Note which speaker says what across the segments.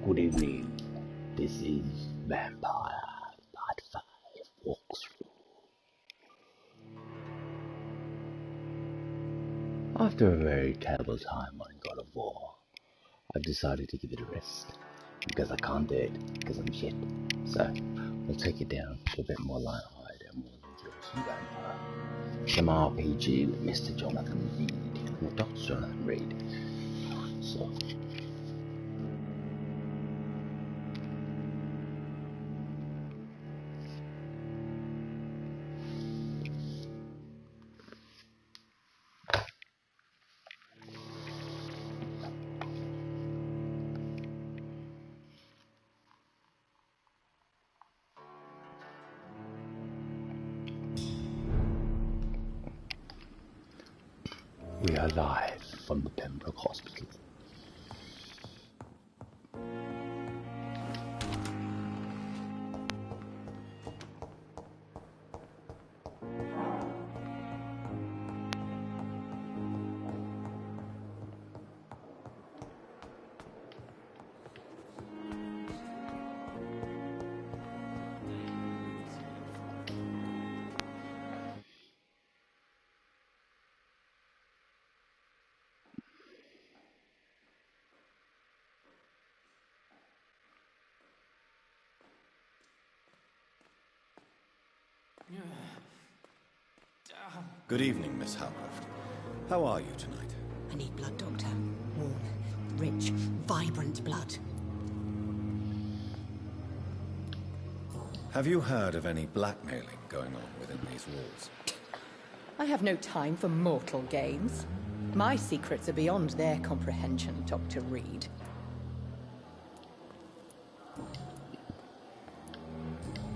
Speaker 1: Good evening. This is Vampire Part 5 Walkthrough. After a very terrible time on God of War, I've decided to give it a rest. Because I can't do it, because I'm shit. So, we'll take it down to a bit more light-hearted and we'll enjoy some Vampire. Some RPG with Mr. Jonathan Reed, or Dr. Jonathan Reed. So, we are live from the Pembroke Hospital.
Speaker 2: Good evening, Miss Howcroft. How are you tonight?
Speaker 3: I need blood, Doctor. Warm, rich, vibrant blood.
Speaker 2: Have you heard of any blackmailing going on within these walls?
Speaker 4: I have no time for mortal games. My secrets are beyond their comprehension, Dr. Reed.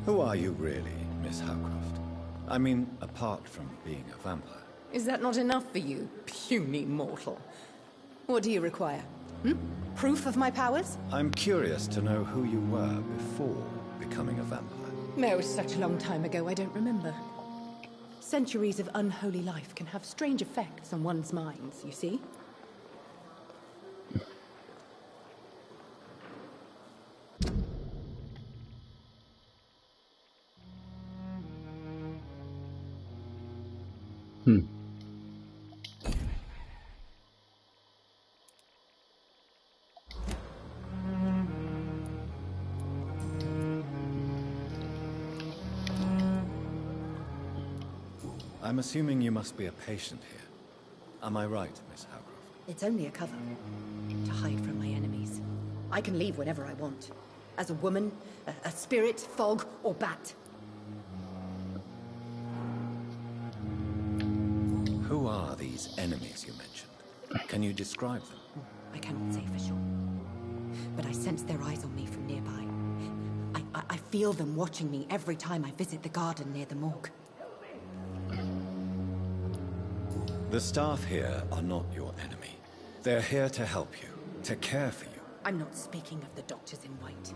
Speaker 2: Who are you really, Miss Howcroft? I mean, apart from being a vampire.
Speaker 4: Is that not enough for you, puny mortal? What do you require? Proof of my powers?
Speaker 2: I'm curious to know who you were before becoming a vampire.
Speaker 4: No, it's such a long time ago, I don't remember. Centuries of unholy life can have strange effects on one's minds, you see?
Speaker 2: I'm assuming you must be a patient here. Am I right, Miss Howcroft?
Speaker 3: It's only a cover. To hide from my enemies. I can leave whenever I want. As a woman, a spirit, fog, or bat.
Speaker 2: Who are these enemies you mentioned? Can you describe them?
Speaker 3: I cannot say for sure. But I sense their eyes on me from nearby. I feel them watching me every time I visit the garden near the morgue.
Speaker 2: The staff here are not your enemy. They're here to help you, to care for you.
Speaker 3: I'm not speaking of the doctors in white.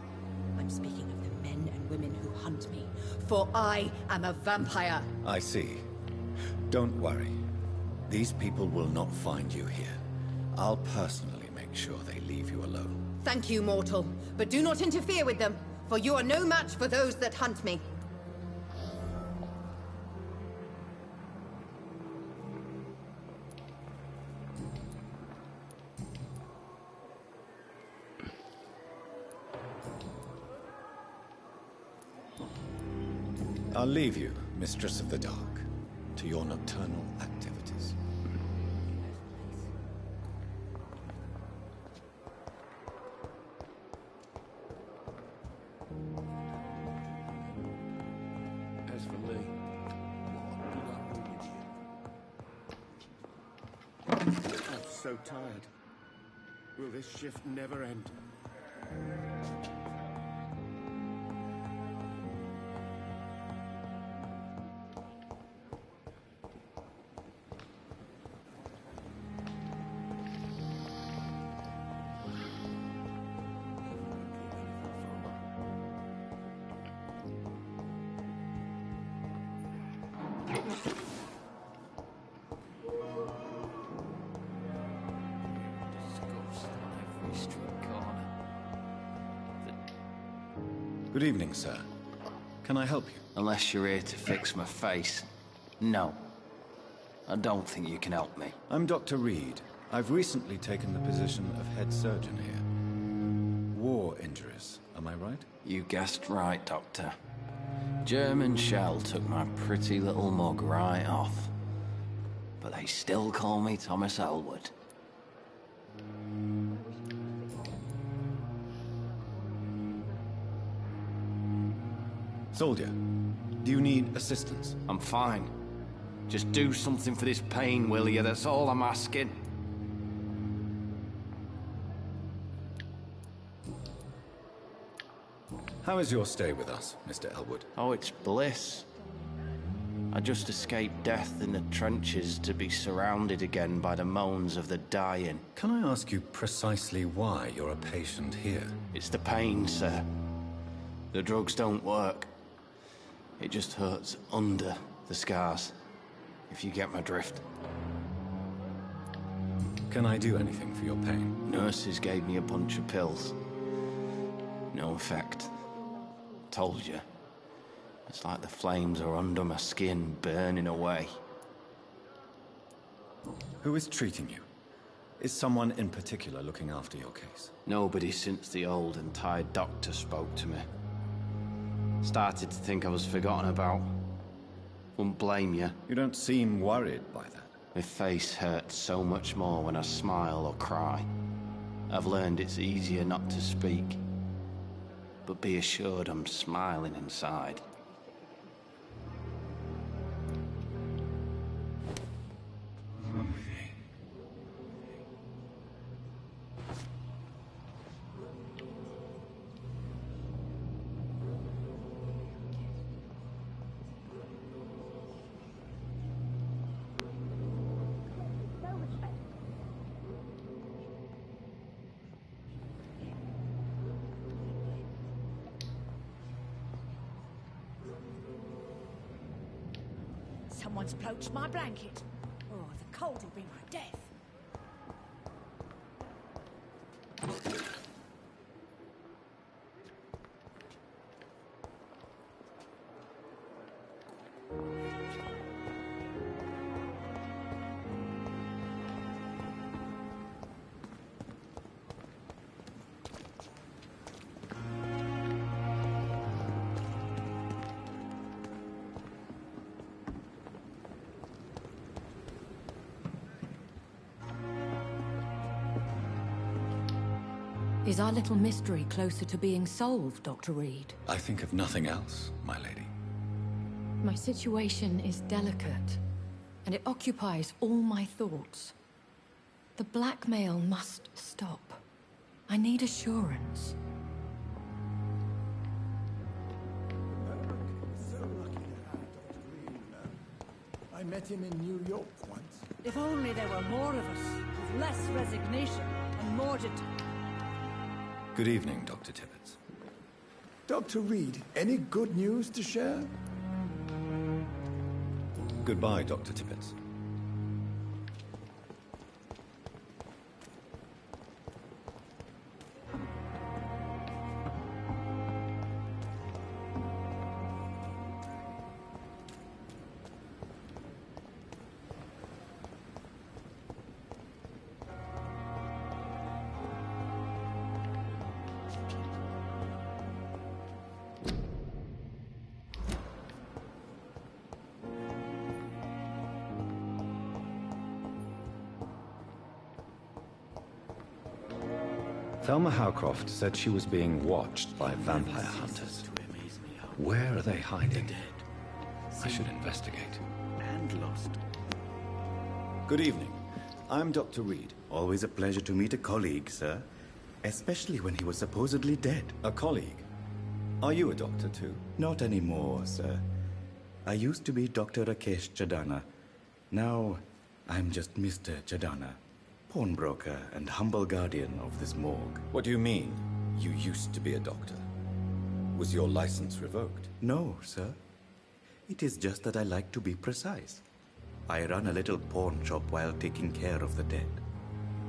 Speaker 3: I'm speaking of the men and women who hunt me. For I am a vampire.
Speaker 2: I see. Don't worry. These people will not find you here. I'll personally make sure they leave you alone.
Speaker 3: Thank you, mortal. But do not interfere with them, for you are no match for those that hunt me.
Speaker 2: I'll leave you, Mistress of the Dark, to your nocturnal activities.
Speaker 5: As for me, what do I with you? I'm so tired. Will this shift never end? Disgust on every street corner.
Speaker 2: Good evening, sir. Can I help you?
Speaker 6: Unless you're here to fix my face. No. I don't think you can help me.
Speaker 2: I'm Dr. Reed. I've recently taken the position of head surgeon here. War injuries, am I right?
Speaker 6: You guessed right, Doctor. German shell took my pretty little mug right off. But they still call me Thomas Elwood.
Speaker 2: Soldier, do you need assistance?
Speaker 6: I'm fine. Just do something for this pain, will you? That's all I'm asking.
Speaker 2: How is your stay with us, Mr. Elwood?
Speaker 6: Oh, it's bliss. I just escaped death in the trenches to be surrounded again by the moans of the dying.
Speaker 2: Can I ask you precisely why you're a patient here?
Speaker 6: It's the pain, sir. The drugs don't work. It just hurts under the scars, if you get my drift.
Speaker 2: Can I do anything for your pain?
Speaker 6: Nurses gave me a bunch of pills. No effect. Told you. It's like the flames are under my skin, burning away.
Speaker 2: Who is treating you? Is someone in particular looking after your case?
Speaker 6: Nobody since the old and tired doctor spoke to me. Started to think I was forgotten about. Wouldn't blame you.
Speaker 2: You don't seem worried by that.
Speaker 6: My face hurts so much more when I smile or cry. I've learned it's easier not to speak. But be assured I'm smiling inside.
Speaker 7: Someone's poached my blanket. Oh, the cold will bring my death.
Speaker 3: Is our little mystery closer to being solved, Dr. Reed?
Speaker 2: I think of nothing else, my lady.
Speaker 3: My situation is delicate, and it occupies all my thoughts. The blackmail must stop. I need assurance.
Speaker 5: So lucky to have Dr. Reed. I met him in New York once.
Speaker 7: If only there were more of us, with less resignation and more
Speaker 2: Good evening, Dr. Tibbets.
Speaker 5: Dr. Reed, any good news to share?
Speaker 2: Goodbye, Dr. Tibbets. Thelma Howcroft said she was being watched by vampire hunters. Where are they hiding? I should investigate.
Speaker 5: And lost.
Speaker 2: Good evening. I'm Dr. Reed.
Speaker 8: Always a pleasure to meet a colleague, sir. Especially when he was supposedly dead.
Speaker 2: A colleague. Are you a doctor too?
Speaker 8: Not anymore, sir. I used to be Dr. Rakesh Chadana. Now, I'm just Mr. Chadana. Pawnbroker and humble guardian of this morgue.
Speaker 2: What do you mean, you used to be a doctor? Was your license revoked?
Speaker 8: No, sir. It is just that I like to be precise. I run a little pawn shop while taking care of the dead.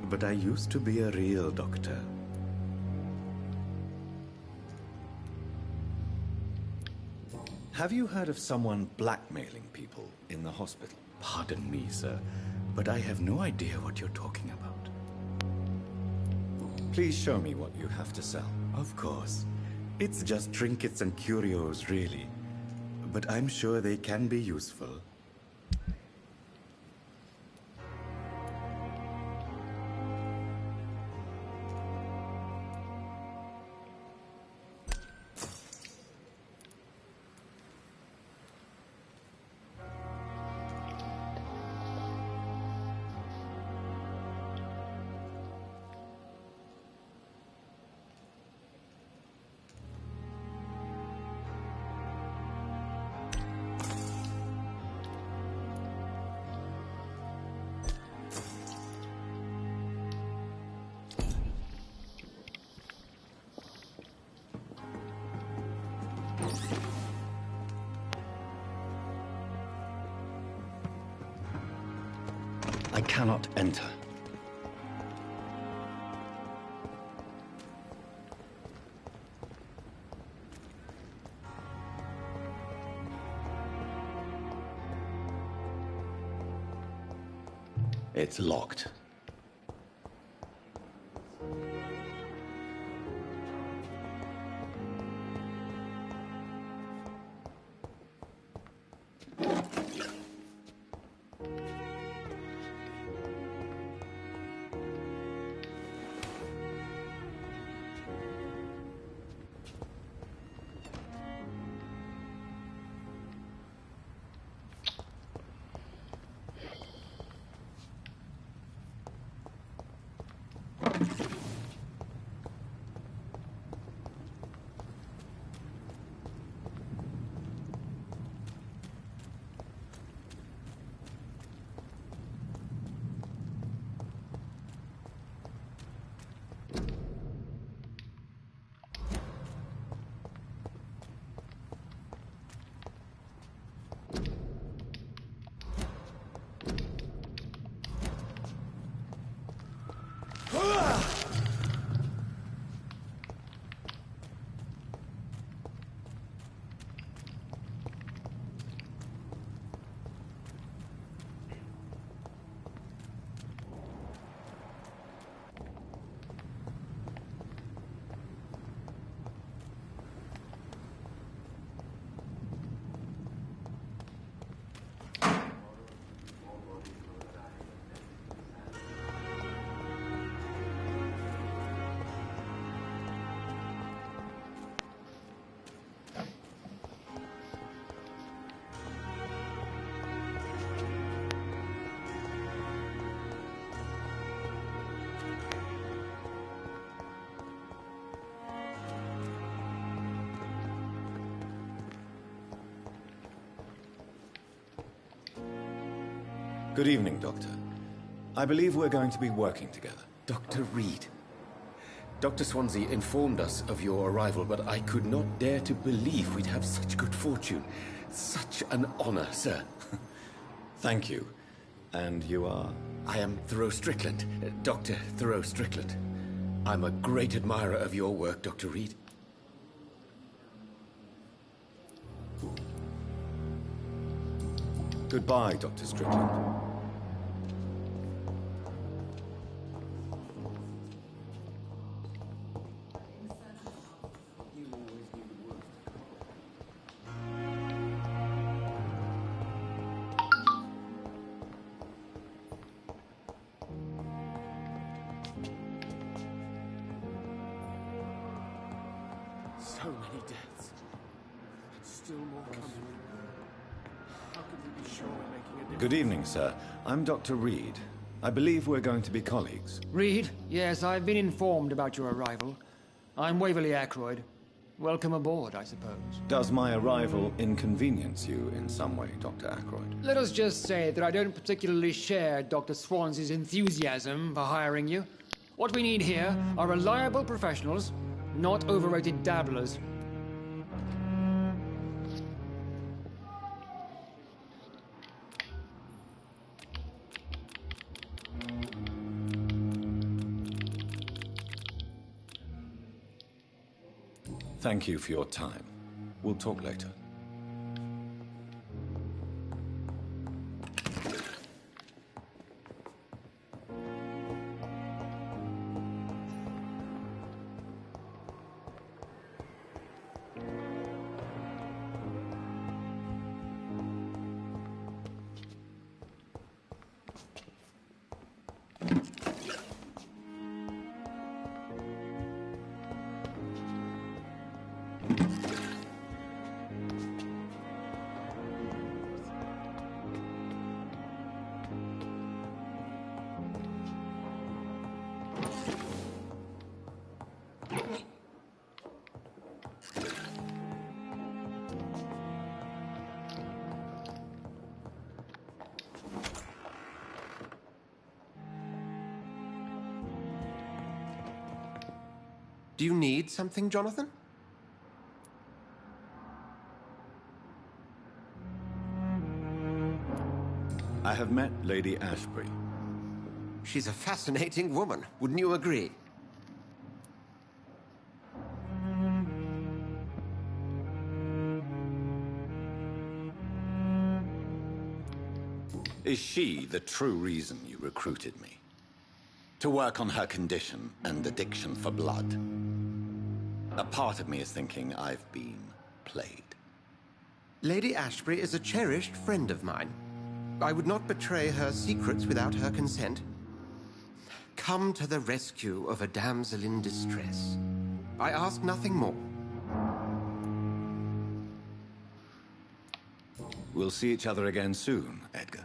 Speaker 8: But I used to be a real doctor.
Speaker 2: Have you heard of someone blackmailing people in the hospital?
Speaker 8: Pardon me, sir, but I have no idea what you're talking about.
Speaker 2: Please show me what you have to sell.
Speaker 8: Of course. It's just trinkets and curios, really. But I'm sure they can be useful.
Speaker 2: I cannot enter. It's locked. Good evening, Doctor. I believe we're going to be working together.
Speaker 9: Dr. Reed. Dr. Swansea informed us of your arrival, but I could not dare to believe we'd have such good fortune. Such an honor, sir.
Speaker 2: Thank you. And you are?
Speaker 9: I am Thoreau Strickland, Dr. Thoreau Strickland. I'm a great admirer of your work, Dr. Reed.
Speaker 2: Goodbye, Dr. Strickland.
Speaker 5: So many deaths. And still more coming. How can we be sure we're making a difference?
Speaker 2: Good evening, sir. I'm Dr. Reed. I believe we're going to be colleagues.
Speaker 10: Reed? Yes, I've been informed about your arrival. I'm Waverly Ackroyd. Welcome aboard, I suppose.
Speaker 2: Does my arrival inconvenience you in some way, Dr. Ackroyd?
Speaker 10: Let us just say that I don't particularly share Dr. Swansea's enthusiasm for hiring you. What we need here are reliable professionals, not overrated dabblers.
Speaker 2: Thank you for your time. We'll talk later.
Speaker 11: Do you need something, Jonathan?
Speaker 2: I have met Lady Ashbury.
Speaker 11: She's a fascinating woman, wouldn't you agree?
Speaker 2: Is she the true reason you recruited me? To work on her condition and addiction for blood? A part of me is thinking I've been played.
Speaker 11: Lady Ashbury is a cherished friend of mine. I would not betray her secrets without her consent. Come to the rescue of a damsel in distress. I ask nothing more.
Speaker 2: We'll see each other again soon, Edgar.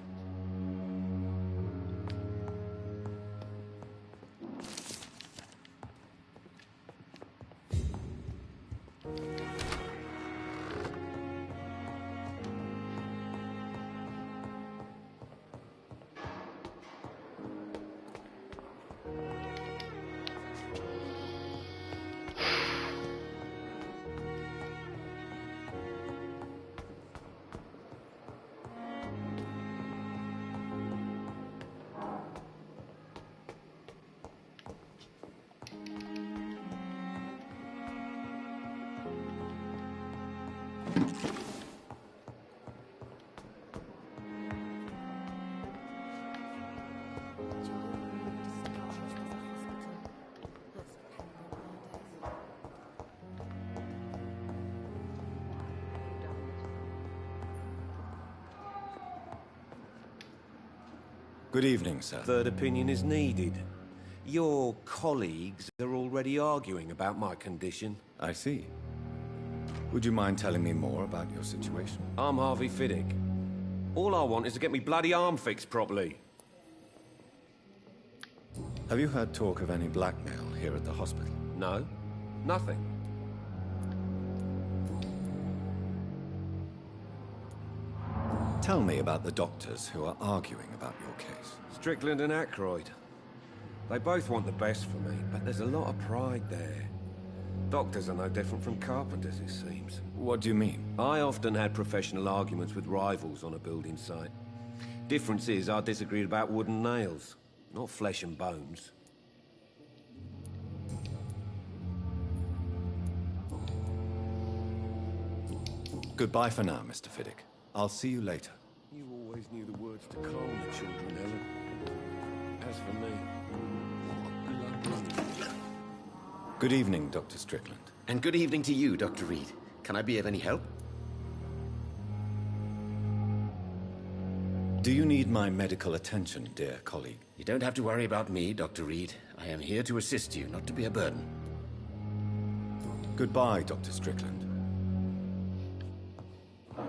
Speaker 2: Good evening, sir.
Speaker 12: Third opinion is needed. Your colleagues are already arguing about my condition.
Speaker 2: I see. Would you mind telling me more about your situation?
Speaker 12: I'm Harvey Fiddick. All I want is to get me bloody arm fixed properly.
Speaker 2: Have you heard talk of any blackmail here at the hospital?
Speaker 12: No, nothing.
Speaker 2: Tell me about the doctors who are arguing about your case.
Speaker 12: Strickland and Aykroyd. They both want the best for me, but there's a lot of pride there. Doctors are no different from carpenters, it seems.
Speaker 2: What do you mean?
Speaker 12: I often had professional arguments with rivals on a building site. Difference is, I disagreed about wooden nails, not flesh and bones.
Speaker 2: Goodbye for now, Mr. Fiddick. I'll see you later.
Speaker 12: You always knew the words to calm the children, Ellen. As for me,
Speaker 2: Good evening, Dr. Strickland.
Speaker 9: And good evening to you, Dr. Reed. Can I be of any help?
Speaker 2: Do you need my medical attention, dear colleague?
Speaker 9: You don't have to worry about me, Dr. Reed. I am here to assist you, not to be a burden.
Speaker 2: Goodbye, Dr. Strickland.
Speaker 5: Don't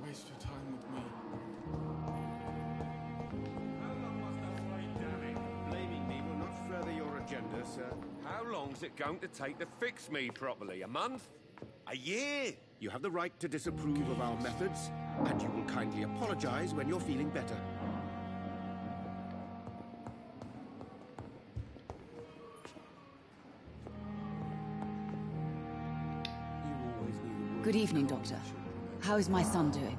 Speaker 5: waste your time with me.
Speaker 12: Blaming me will not further your agenda, sir. How long's it going to take to fix me properly? A month? A year?
Speaker 13: You have the right to disapprove of our methods, and you will kindly apologize when you're feeling better.
Speaker 14: Good evening, Doctor. How is my son doing?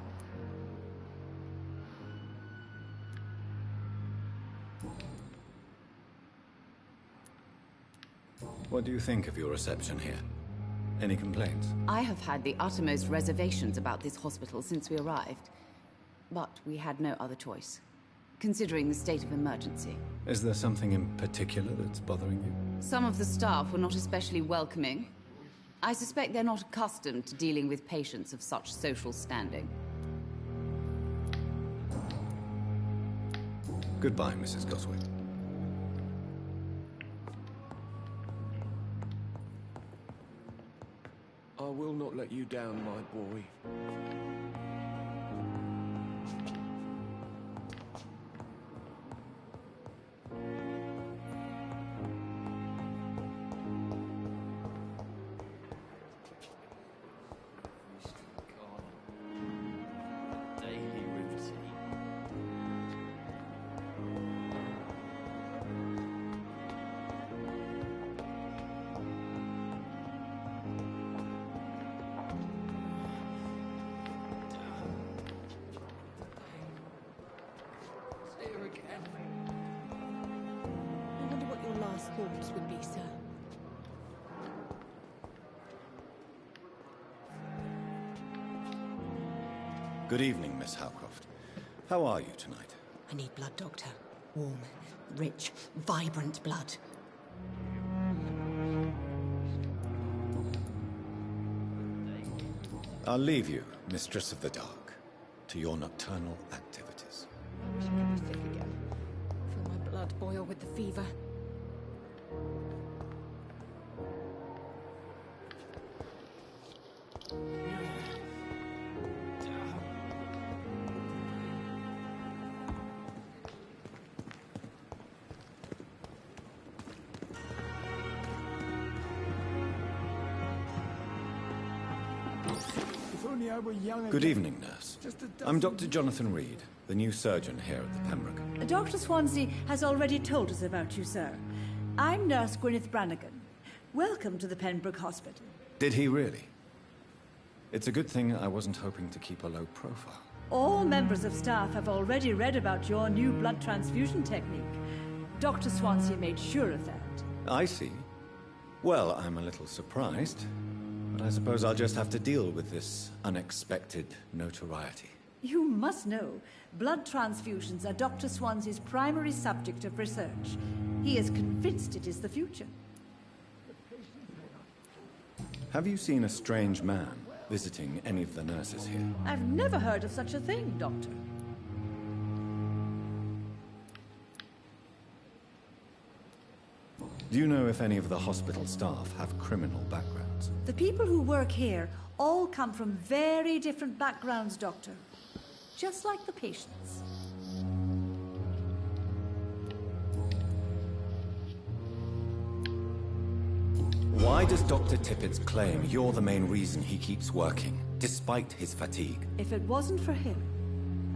Speaker 2: What do you think of your reception here? Any complaints?
Speaker 14: I have had the uttermost reservations about this hospital since we arrived. But we had no other choice, considering the state of emergency.
Speaker 2: Is there something in particular that's bothering you?
Speaker 14: Some of the staff were not especially welcoming. I suspect they're not accustomed to dealing with patients of such social standing.
Speaker 2: Goodbye, Mrs. Goswick.
Speaker 12: I will not let you down, my boy.
Speaker 4: I wonder what your last thoughts would be, sir.
Speaker 2: Good evening, Miss Howcroft. How are you tonight?
Speaker 7: I need blood, Doctor. Warm, rich, vibrant blood.
Speaker 2: I'll leave you, Mistress of the Dark, to your nocturnal activities.
Speaker 4: I wish I could be fit again. Feel my blood boil with the fever.
Speaker 2: Good evening, nurse. I'm Dr. Jonathan Reed, the new surgeon here at the Pembroke.
Speaker 15: Dr. Swansea has already told us about you, sir. I'm Nurse Gwyneth Brannigan. Welcome to the Pembroke Hospital.
Speaker 2: Did he really? It's a good thing I wasn't hoping to keep a low profile.
Speaker 15: All members of staff have already read about your new blood transfusion technique. Dr. Swansea made sure of that.
Speaker 2: I see. Well, I'm a little surprised, but I suppose I'll just have to deal with this unexpected notoriety.
Speaker 15: You must know, blood transfusions are Dr. Swansea's primary subject of research. He is convinced it is the future.
Speaker 2: Have you seen a strange man visiting any of the nurses here?
Speaker 15: I've never heard of such a thing, Doctor.
Speaker 2: Do you know if any of the hospital staff have criminal backgrounds?
Speaker 15: The people who work here all come from very different backgrounds, Doctor. Just like the patients.
Speaker 2: Why does Dr. Tippett's claim you're the main reason he keeps working, despite his fatigue?
Speaker 15: If it wasn't for him,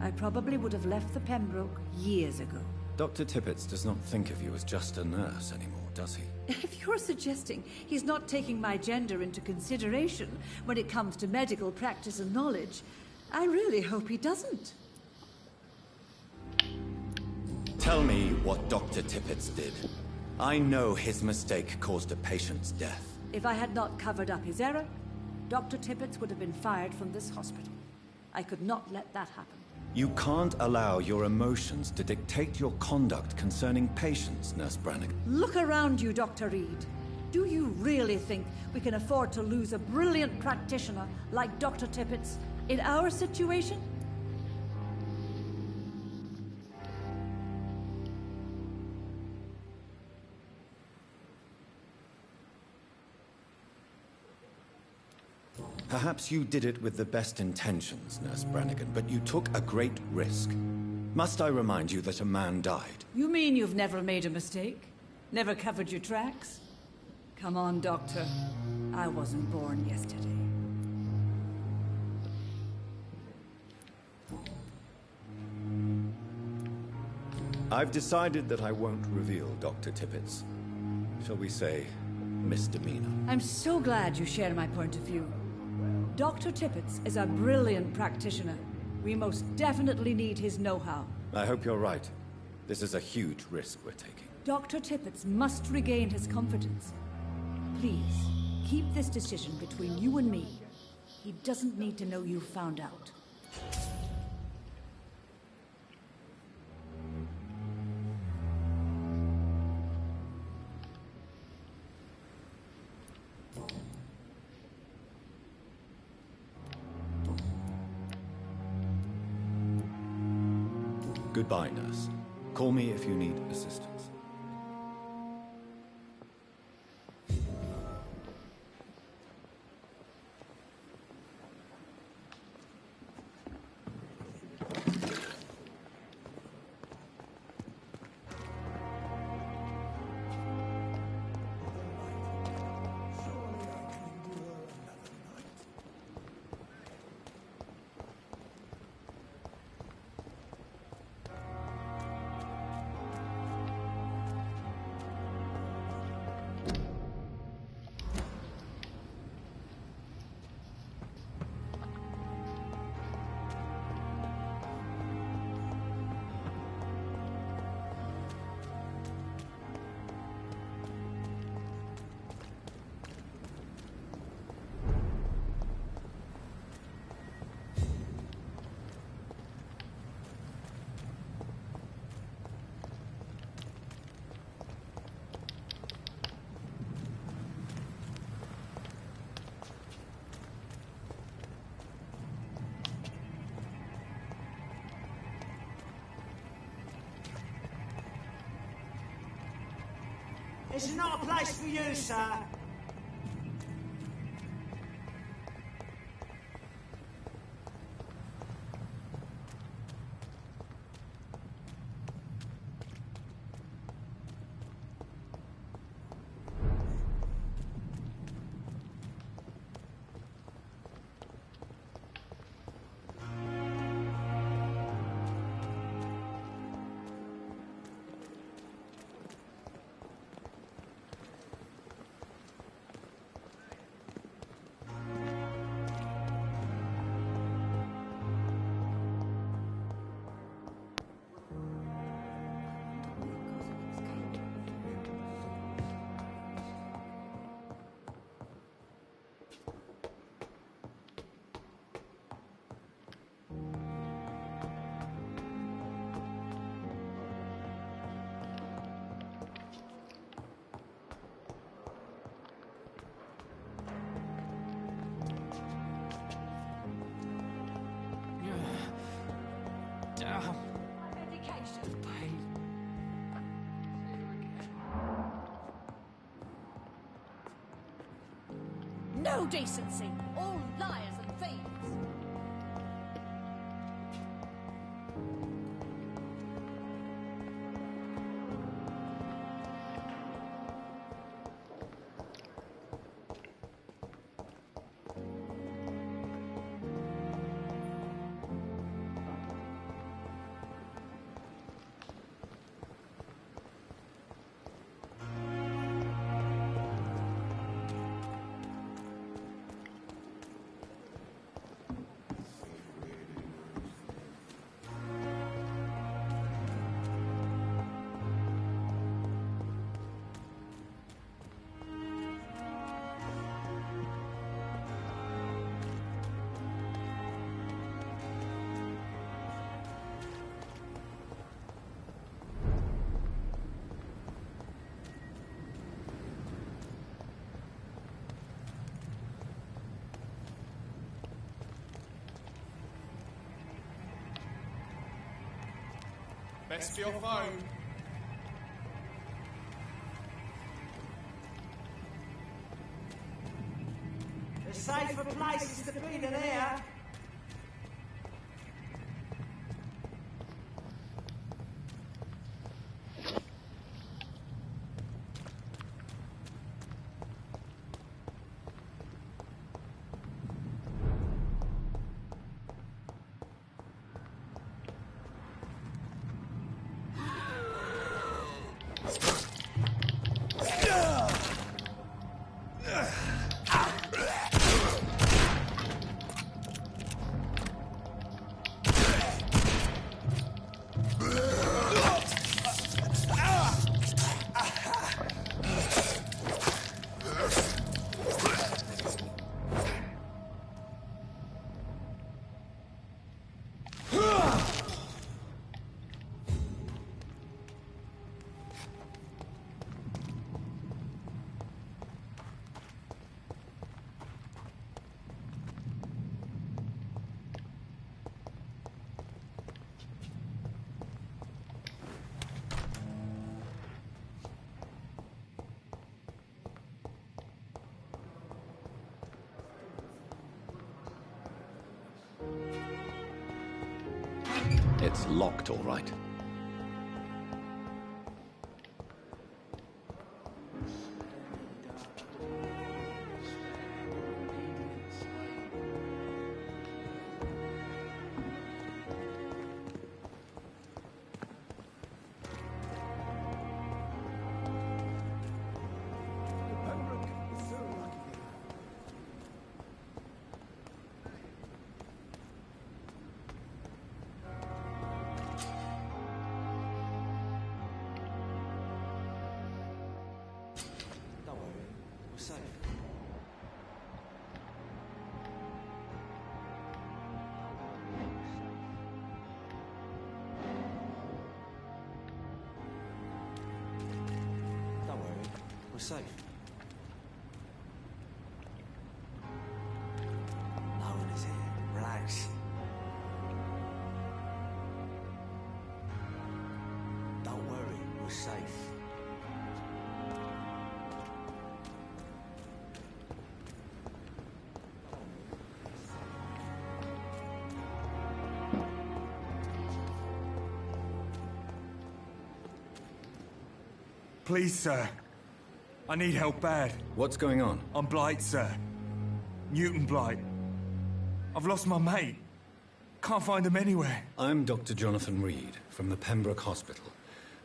Speaker 15: I probably would have left the Pembroke years ago.
Speaker 2: Dr. Tippett does not think of you as just a nurse anymore, does he?
Speaker 15: If you're suggesting he's not taking my gender into consideration when it comes to medical practice and knowledge, I really hope he doesn't.
Speaker 2: Tell me what Dr. Tippett did. I know his mistake caused a patient's death.
Speaker 15: If I had not covered up his error, Dr. Tippett would have been fired from this hospital. I could not let that happen.
Speaker 2: You can't allow your emotions to dictate your conduct concerning patients, Nurse Brannigan.
Speaker 15: Look around you, Dr. Reed. Do you really think we can afford to lose a brilliant practitioner like Dr. Tippett in our situation?
Speaker 2: Perhaps you did it with the best intentions, Nurse Brannigan, but you took a great risk. Must I remind you that a man died?
Speaker 15: You mean you've never made a mistake? Never covered your tracks? Come on, Doctor. I wasn't born yesterday.
Speaker 2: I've decided that I won't reveal Dr. Tippett's, shall we say, misdemeanor.
Speaker 15: I'm so glad you share my point of view. Dr. Tippett is a brilliant practitioner. We most definitely need his know-how.
Speaker 2: I hope you're right. This is a huge risk we're taking.
Speaker 15: Dr. Tippett must regain his confidence. Please, keep this decision between you and me. He doesn't need to know you found out.
Speaker 2: Goodbye, nurse. Call me if you need assistance.
Speaker 16: This is not a place for you, sir.
Speaker 7: No decency. All liars and thieves.
Speaker 5: Best for your phone.
Speaker 16: The safer places to be than here.
Speaker 2: It's locked, all right.
Speaker 17: We're safe. No one is here. Relax. Don't worry, we're safe.
Speaker 18: Please, sir. I need help bad.
Speaker 2: What's going on?
Speaker 18: I'm Blight, sir. Newton Blight. I've lost my mate. Can't find him anywhere.
Speaker 2: I'm Dr. Jonathan Reed from the Pembroke Hospital.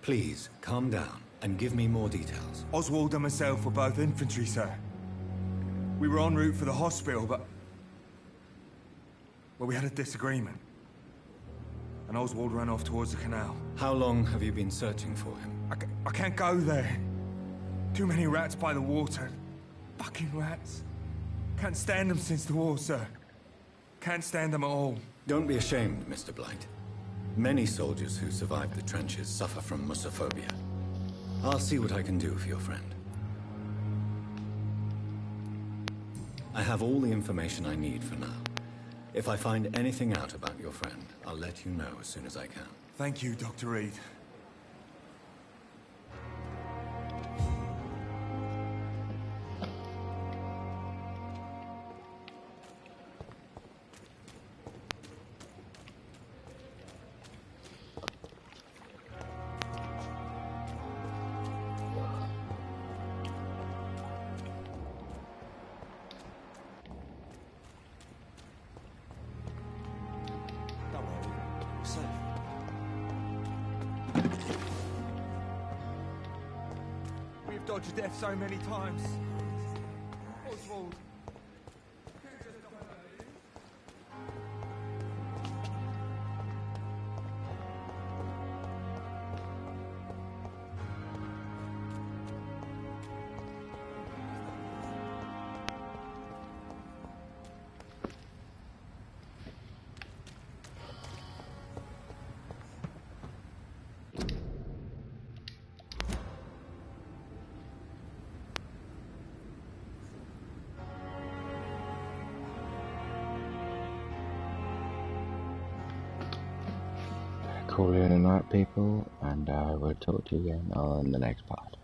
Speaker 2: Please, calm down and give me more details.
Speaker 18: Oswald and myself were both infantry, sir. We were en route for the hospital, but... well, we had a disagreement. And Oswald ran off towards the canal.
Speaker 2: How long have you been searching for him?
Speaker 18: I can't go there. Too many rats by the water. Fucking rats. Can't stand them since the war, sir. Can't stand them at all.
Speaker 2: Don't be ashamed, Mr. Blight. Many soldiers who survived the trenches suffer from musophobia. I'll see what I can do for your friend. I have all the information I need for now. If I find anything out about your friend, I'll let you know as soon as I can.
Speaker 18: Thank you, Dr. Reed.
Speaker 17: Don't worry, we're safe.
Speaker 18: We've dodged death so many times. Oswald.
Speaker 1: Call you in a night, people, and I will talk to you again on the next part.